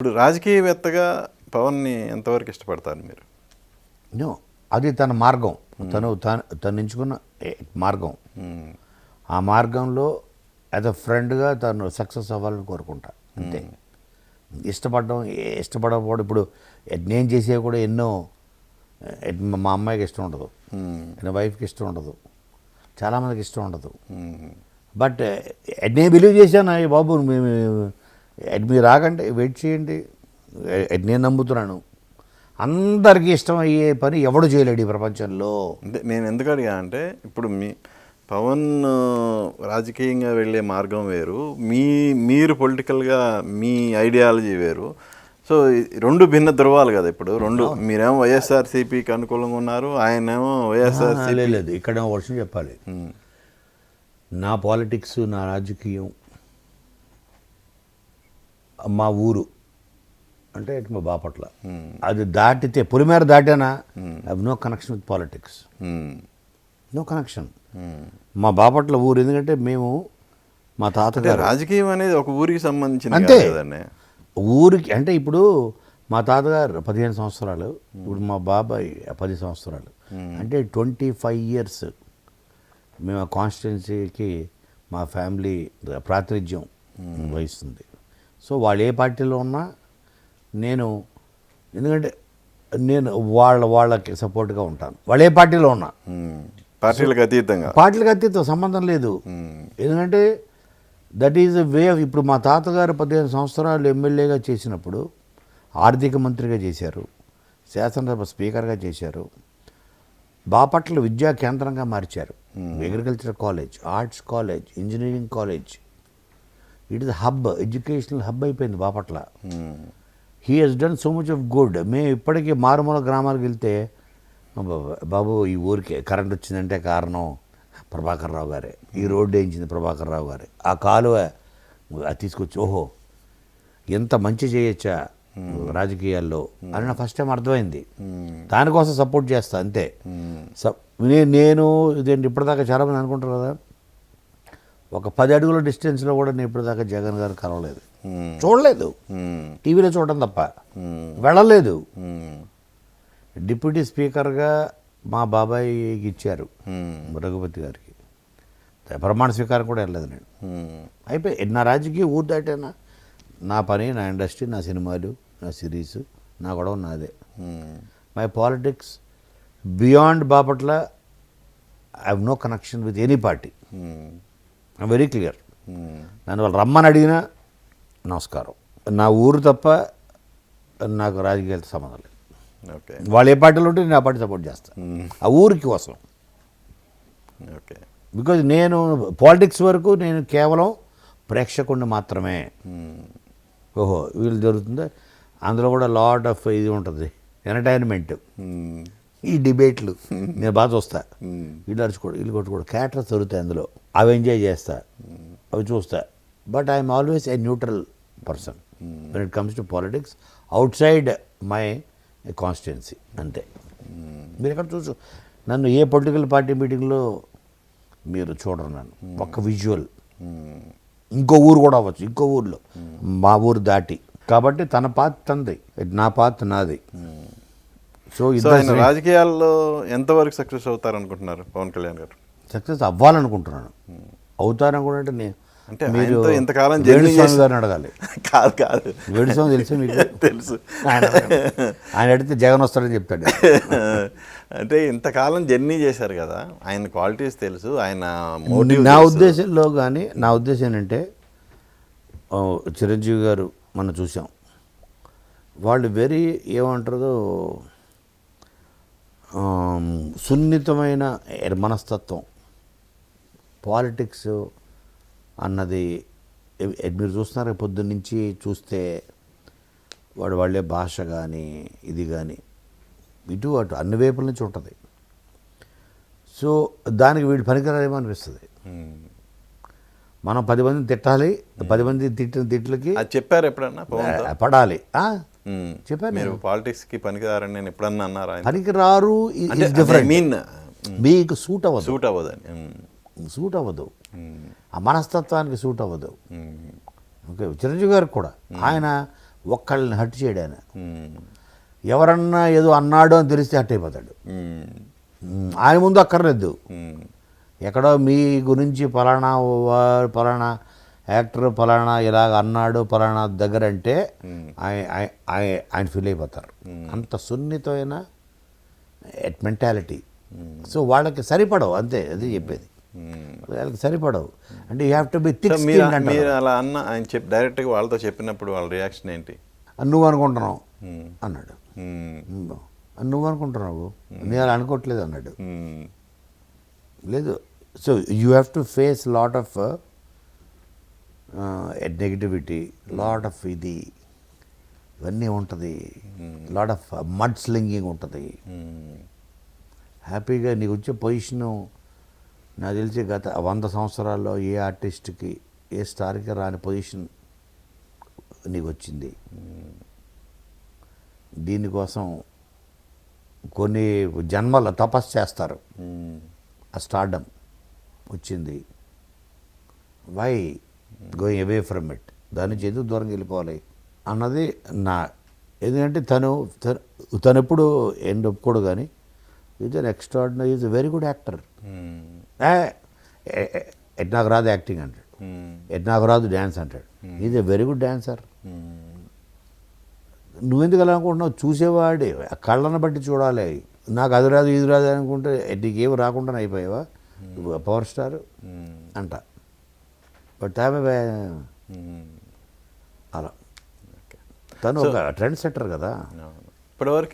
ఇప్పుడు రాజకీయవేత్తగా పవన్ని ఎంతవరకు ఇష్టపడతారు మీరు? నో, అది తన మార్గం, తను ఎంచుకున్న మార్గం. ఆ మార్గంలో యాజ్ అ ఫ్రెండ్గా తను సక్సెస్ అవ్వాలని కోరుకుంటా, అంతే. ఇష్టపడకపోవడం ఇప్పుడు నేను చేసేవి కూడా ఎన్నో మా అమ్మాయికి ఇష్టం ఉండదు, నా వైఫ్కి ఇష్టం ఉండదు, చాలామందికి ఇష్టం ఉండదు. బట్ నేను బిలీవ్ చేశాను, బాబు మీరు రాకండి, వెయిట్ చేయండి, నేను నమ్ముతున్నాను. అందరికీ ఇష్టం అయ్యే పని ఎవడు చేయలేడు ఈ ప్రపంచంలో. అంటే నేను ఎందుకు అడిగా అంటే, ఇప్పుడు పవన్ రాజకీయంగా వెళ్ళే మార్గం వేరు, మీరు పొలిటికల్గా మీ ఐడియాలజీ వేరు. సో రెండు భిన్న ధృవాలు కదా. ఇప్పుడు రెండు, మీరేమో వైఎస్ఆర్సీపీకి అనుకూలంగా ఉన్నారు, ఆయనేమో వైఎస్ఆర్సీపీ. లేదు, ఇక్కడ వర్షం చెప్పాలి. నా పాలిటిక్స్, నా రాజకీయం, మా ఊరు అంటే మా బాపట్ల, అది దాటితే పొలిమేర దాటానా I no connection with politics, no connection. మా బాపట్ల ఊరు, ఎందుకంటే మేము మా తాతగారు, రాజకీయం అనేది ఒక ఊరికి సంబంధించిన అంతే. ఊరికి అంటే ఇప్పుడు మా తాతగారు 15 సంవత్సరాలు, ఇప్పుడు మా బాబాయ్ 10 సంవత్సరాలు, అంటే 25 years మేము ఆ కాన్స్టిట్యున్సీకి మా ఫ్యామిలీ ప్రాతినిధ్యం వహిస్తుంది. సో వాళ్ళు ఏ పార్టీలో ఉన్నా నేను, ఎందుకంటే నేను వాళ్ళకి సపోర్ట్గా ఉంటాను, వాళ్ళు ఏ పార్టీలో ఉన్నా. పార్టీలకు అతీతం సంబంధం లేదు, ఎందుకంటే దట్ ఈజ్ ఎ వే. ఇప్పుడు మా తాతగారు 15 సంవత్సరాలు ఎమ్మెల్యేగా చేసినప్పుడు ఆర్థిక మంత్రిగా చేశారు, శాసనసభ స్పీకర్గా చేశారు, బాపట్ల విద్యా కేంద్రంగా మార్చారు, agriculture college, arts college, engineering college. It is hub, educational hub అయిపోయింది Bapatla. He has done so much of good. మేము ఇప్పటికీ మారుమూల గ్రామాలకు వెళ్తే, బాబు ఈ ఊరికి కరెంట్ వచ్చిందంటే కారణం ప్రభాకర్ రావు గారే, ఈ రోడ్డు వేయించింది ప్రభాకర్ రావు గారే, ఆ కాలువ అది తీసుకొచ్చి, ఓహో ఎంత మంచి చేయొచ్చా రాజకీయాల్లో అని నా ఫస్ట్ టైం అర్థమైంది. దానికోసం సపోర్ట్ చేస్తా, అంతే. నేను ఇదేంటి ఇప్పటిదాకా చాలామంది అనుకుంటారు కదా, ఒక 10 అడుగుల డిస్టెన్స్లో కూడా నేను ఇప్పటిదాకా జగన్ గారు కలవలేదు, చూడలేదు, టీవీలో చూడడం తప్ప, వెళ్ళలేదు. డిప్యూటీ స్పీకర్గా మా బాబాయ్కి ఇచ్చారు, రఘుపతి గారికి, ప్రమాణ స్వీకారం కూడా వెళ్ళలేదు నేను. అయిపోయి నా రాజకీయ ఊరు దాటేనా, నా పని, నా ఇండస్ట్రీ, నా సినిమాలు, నా సిరీస్, నా గొడవ నాదే. My politics beyond Bapatla, I have no connection with any party, I very clear. నన్ను వాళ్ళు రమ్మని అడిగినా నమస్కారం. నా ఊరు తప్ప నాకు రాజకీయాలతో సంబంధం లేదు. వాళ్ళు ఏ పార్టీలో ఉంటే నేను ఆ పార్టీ సపోర్ట్ చేస్తాను, ఆ ఊరికి కోసం. బికాజ్ నేను పాలిటిక్స్ వరకు నేను కేవలం ప్రేక్షకుడిని మాత్రమే. ఓహో వీళ్ళు జరుగుతుందా, అందులో కూడా లాట్ ఆఫ్ ఇది ఉంటుంది, ఎంటర్టైన్మెంట్, ఈ డిబేట్లు నేను బాగా చూస్తా, వీళ్ళు అరుచుకోడు, వీళ్ళు కొట్టుకోడు, క్యారెక్టర్స్ దొరుకుతాయి అందులో, అవి ఎంజాయ్ చేస్తా, అవి చూస్తా. But I'm always a neutral person when it comes to politics out side my constituency, అంతే. మీరు ఎక్కడ చూసు నన్ను ఏ పొలిటికల్ పార్టీ మీటింగ్లో మీరు చూడరు నన్ను, ఒక్క విజువల్. ఇంకో ఊరు కూడా అవ్వచ్చు, ఇంకో ఊర్లో, మా ఊరు దాటి. కాబట్టి తన పాత తంది, నా పాత నాది. సో రాజకీయాల్లో ఎంతవరకు సక్సెస్ అవుతారనుకుంటున్నారు పవన్ కళ్యాణ్ గారు? సక్సెస్ అవ్వాలనుకుంటున్నాను. అవుతారనుకుంటే నేను అంటే మీరు ఇంతకాలం వేణుస్వామి గారిని అడగాలి. కాదు వేణుస్వామి తెలుసు మీకు? తెలుసు. ఆయన అడిగితే జగన్ వస్తాడని చెప్తాడు. అంటే ఇంతకాలం జర్నీ చేశారు కదా, ఆయన క్వాలిటీస్ తెలుసు, ఆయన నా ఉద్దేశంలో. కానీ నా ఉద్దేశం ఏంటంటే, చిరంజీవి గారు మనం చూసాం, వాళ్ళు వెరీ ఏమంటారో సున్నితమైన మనస్తత్వం. పాలిటిక్స్ అన్నది మీరు చూస్తున్నారు, పొద్దున్నుంచి చూస్తే వాళ్ళే భాష కానీ ఇది కానీ ఇటు అటు అన్ని వైపుల నుంచి ఉంటుంది. సో దానికి వీడు పనికిరాలేమో అనిపిస్తుంది. మనం 10 మందిని తిట్టాలి, 10 మంది తిట్టిన తిట్లకి చెప్పారు ఎప్పుడన్నా పడాలి. చెప్పారు, మీరు పాలిటిక్స్కి పనికిరారని నేను ఎప్పుడన్నా అన్నారా? పనికిరారు మీకు సూట్ అవ్వదు, ఆ మనస్తత్వానికి సూట్ అవ్వదు. ఓకే, చిరంజీవి గారికి కూడా ఆయన ఒక్కళ్ళని హట్ చేయడు ఆయన. మ్మ్. ఎవరన్నా ఏదో అన్నాడు అని తెలిస్తే హట్ అయిపోతాడు. ఆయన ముందు అక్కర్లేదు. మ్మ్. ఎక్కడో మీ గురించి పలానా యాక్టర్ పలానా ఇలాగ అన్నాడు పలానా దగ్గర అంటే ఆయన ఫీల్ అయిపోతారు. అంత సున్నితమైన మెంటాలిటీ. సో వాళ్ళకి సరిపడవు, అంతే అది చెప్పేది. వాళ్ళకి సరిపడవు అంటే you have to be thick మీరు స్కిన్ అంటారు. మీరు అలా అన్న ఆయన డైరెక్ట్గా వాళ్ళతో చెప్పినప్పుడు వాళ్ళ రియాక్షన్ ఏంటి? నువ్వు అనుకుంటున్నావు అన్నాడు. మ్మ్. నువ్వు అనుకుంటున్నావు, నేను అలా అనుకోవట్లేదు అన్నాడు. మ్మ్. లేదు. So you have to face lot of negativity, lot of ఇది ఇవన్నీ ఉంటుంది, లాట్ ఆఫ్ మడ్ స్లింగింగ్ ఉంటుంది. మ్మ్. హ్యాపీగా నీకు వచ్చే పొజిషను నాకు తెలిసి గత 100 సంవత్సరాల్లో ఏ ఆర్టిస్ట్కి ఏ స్టార్కి రాని పొజిషన్ నీకు వచ్చింది. దీనికోసం కొన్ని జన్మల తపస్సు చేస్తారు. మ్మ్. ఆ స్టార్డమ్ వచ్చింది. Why going away from it, దాని నుంచి ఎందుకు దూరంగా వెళ్ళిపోవాలి అన్నది నా. ఎందుకంటే తను ఎప్పుడు ఎండ్ ఒప్పుకోడు, కానీ is an extraordinary, is a very good actor. Hmm. At నాకు రాదు యాక్టింగ్ అంటాడు, మ్మ్. ఎట్ నాకు రాదు డ్యాన్స్ అంటాడు. Is a very good dancer. మ్మ్. నువ్వెందుకు అలా అనుకుంటున్నావు? చూసేవాడే ఆ కళ్ళను బట్టి చూడాలి. నాకు అది రాదు ఇది రాదు అనుకుంటే నీకేమి రాకుండా అయిపోయావా పవర్ స్టార్ మ్మ్. అంట. బట్ ఆమె మ్మ్. అలా తను ఒక ట్రెండ్ సెట్టర్ కదా. ఇప్పటివరకు